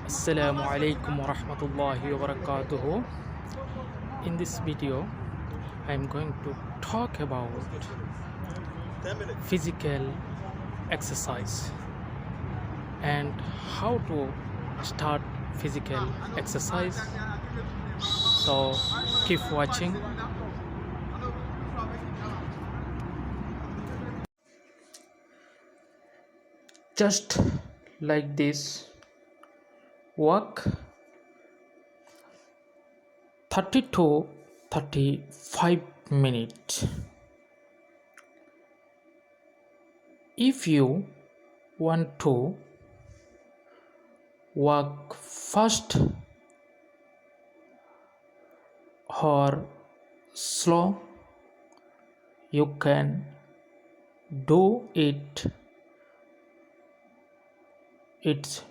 Assalamu alaikum wa rahmatullahi wa barakatuhu. In this video, I am going to talk about physical exercise and how to start physical exercise. So keep watching. Just like this, walk 30 to 35 minutes. If you want to walk fast or slow, you can do it. It's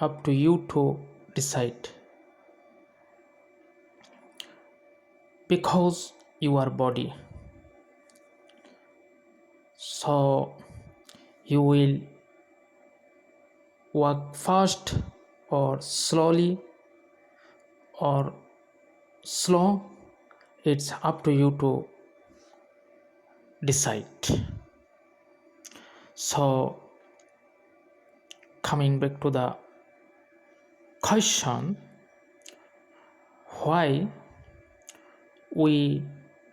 up to you to decide, because your body. So you will walk fast or slowly or slow. It's up to you to decide. So coming back to the question, why we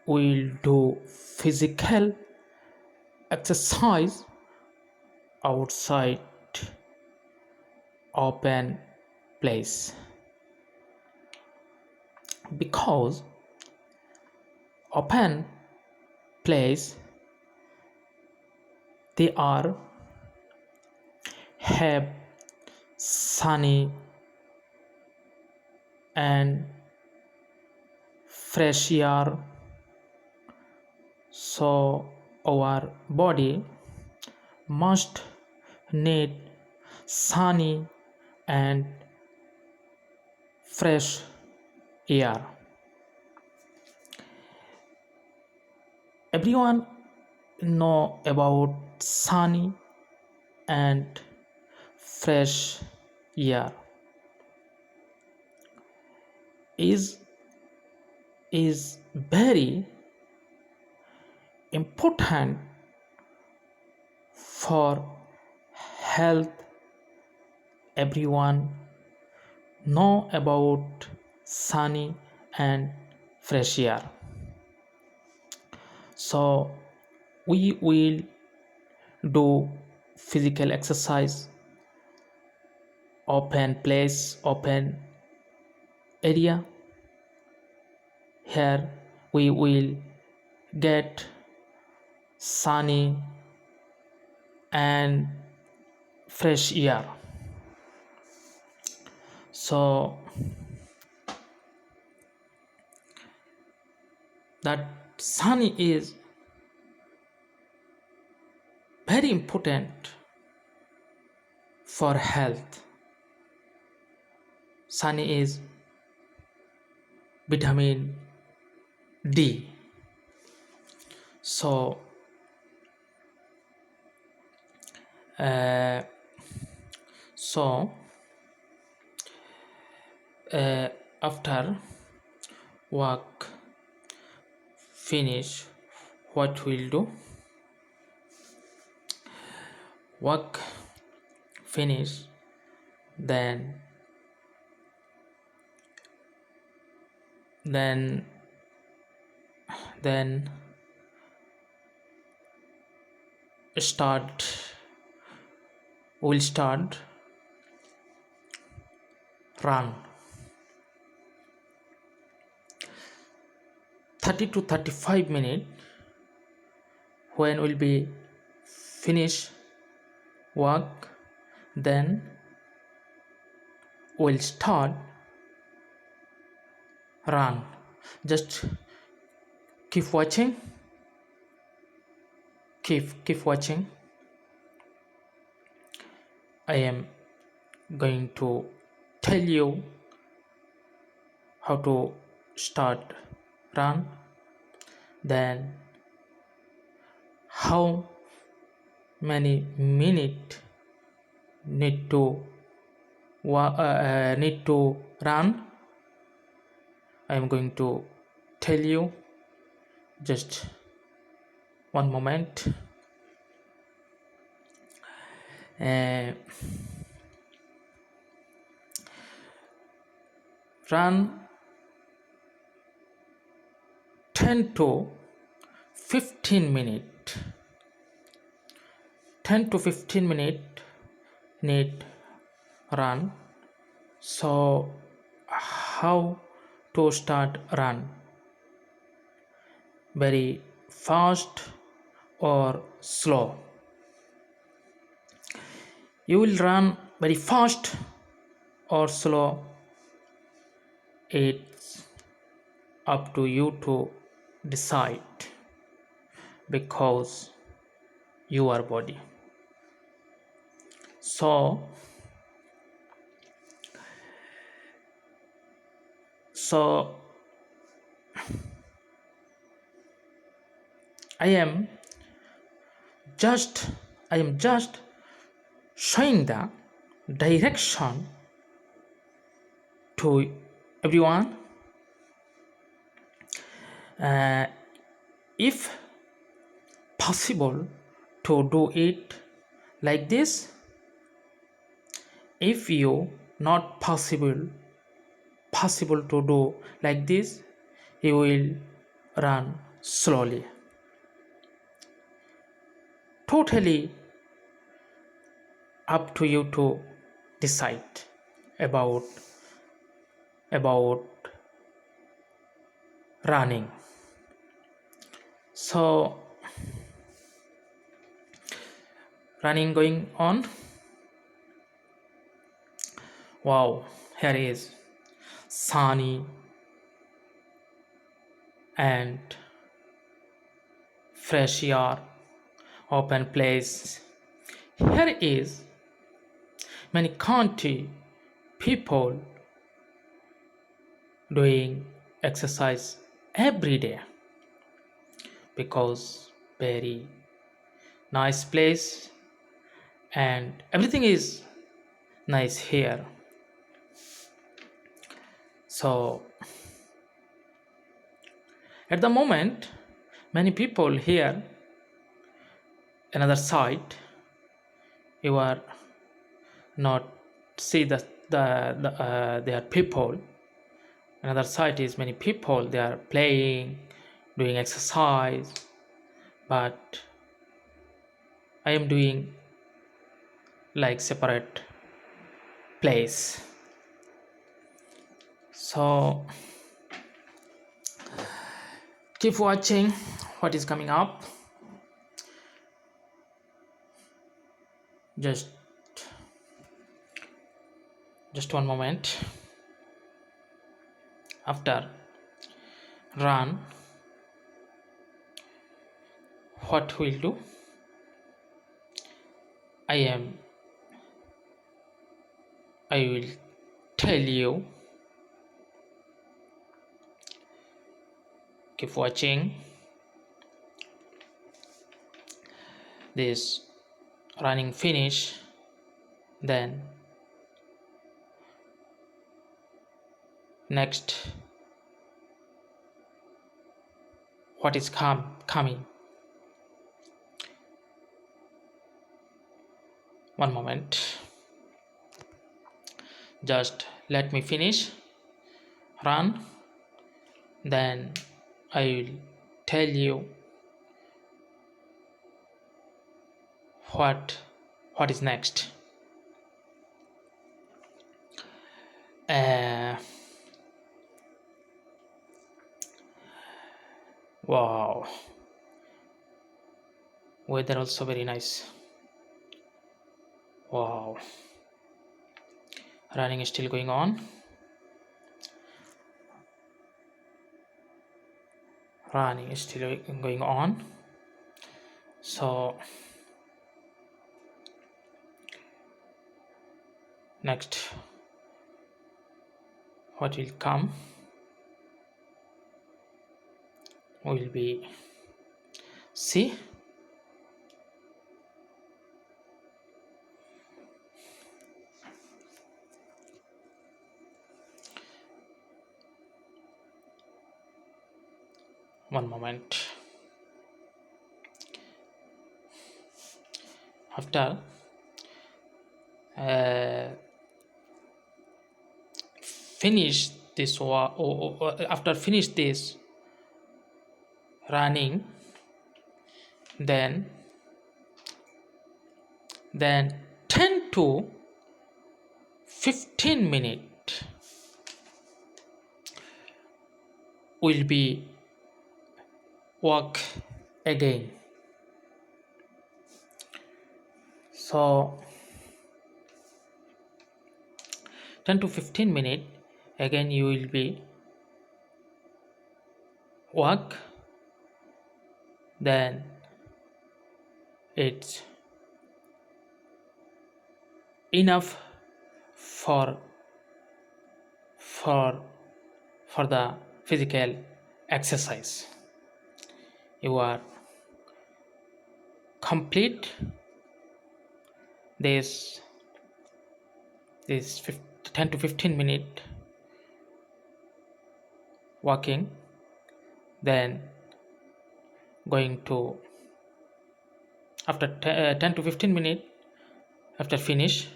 will do physical exercise outside open place? Because open place, they are have sunny and fresh air, so our body must need sunny and fresh air. Everyone know about sunny and fresh air is very important for health. Everyone know about sunny and fresh air. So we will do physical exercise open place, open area. Here we will get sunny and fresh air. So that sunny is very important for health. Sunny is vitamin D. So uh, so after work finish, what we'll do? Work finish, then then start we'll start run 30 to 35 minutes. When we'll be finish work, then we'll start run. Just keep watching, keep watching. I am going to tell you how to start run, then how many minutes need to need to run. I am going to tell you, just one moment. uh, Run 10 to 15 minutes. 10 to 15 minutes need run. So how to start run? Very fast or slow? You will run very fast or slow. It's up to you to decide, because your body. So I am just showing the direction to everyone. If possible to do it like this, if you not possible to do like this, you will run slowly. Totally up to you to decide about running. So running going on. Wow, here is sunny and fresh air, open place. Here is many country people doing exercise every day, because very nice place and everything is nice here. So at the moment, many people here, another side, you are not see their people. Another side is many people, they are playing, doing exercise, but I am doing like separate place. So keep watching what is coming up. Just one moment. After run, what we'll do, I will tell you. Keep watching this running finish, then next what is coming. One moment, just let me finish run, then I will tell you what is next. Wow, weather also very nice. Wow, running is still going on. Running is still going on. So next what will come will be see. One moment. After uh, finish this after finish this running, then 10 to 15 minutes will be walk again. So 10 to 15 minutes again you will be walk, then it's enough for for for the physical exercise. You are complete this 10 to 15 minute walking, then going to after 10 to 15 minutes after finish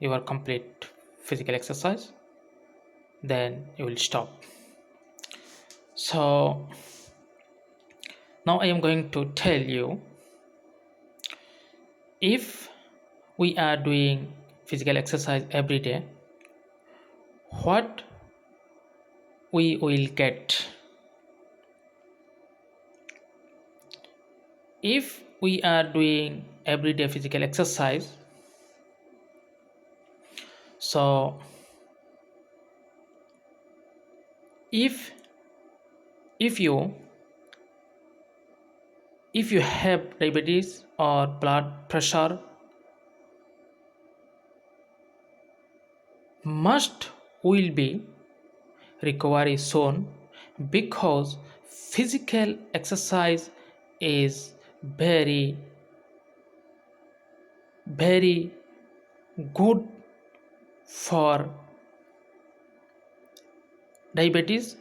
your complete physical exercise, then you will stop. So now I am going to tell you, if we are doing physical exercise every day, what we will get. If we are doing everyday physical exercise, so if you have diabetes or blood pressure, must will be recovery soon, because physical exercise is very good for diabetes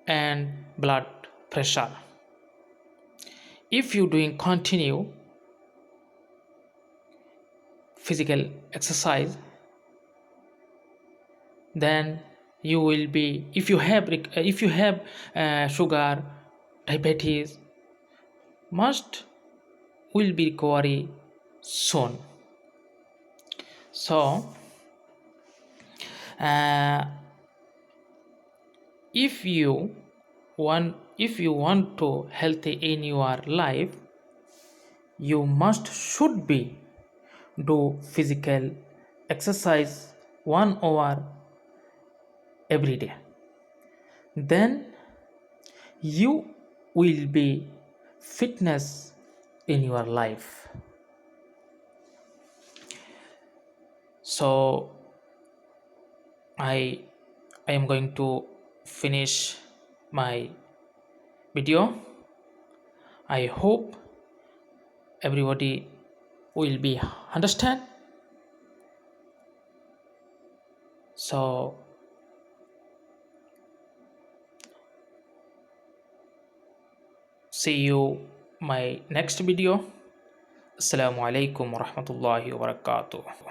and blood pressure. If you doing continue physical exercise, then you will be, if you have sugar, diabetes, must will be recovery soon. So if you want to healthy in your life, you should be do physical exercise 1 hour every day, then you will be fitness in your life. So I am going to finish my video. I hope everybody will be understand. So see you my next video. Assalamu alaikum warahmatullahi wabarakatuh.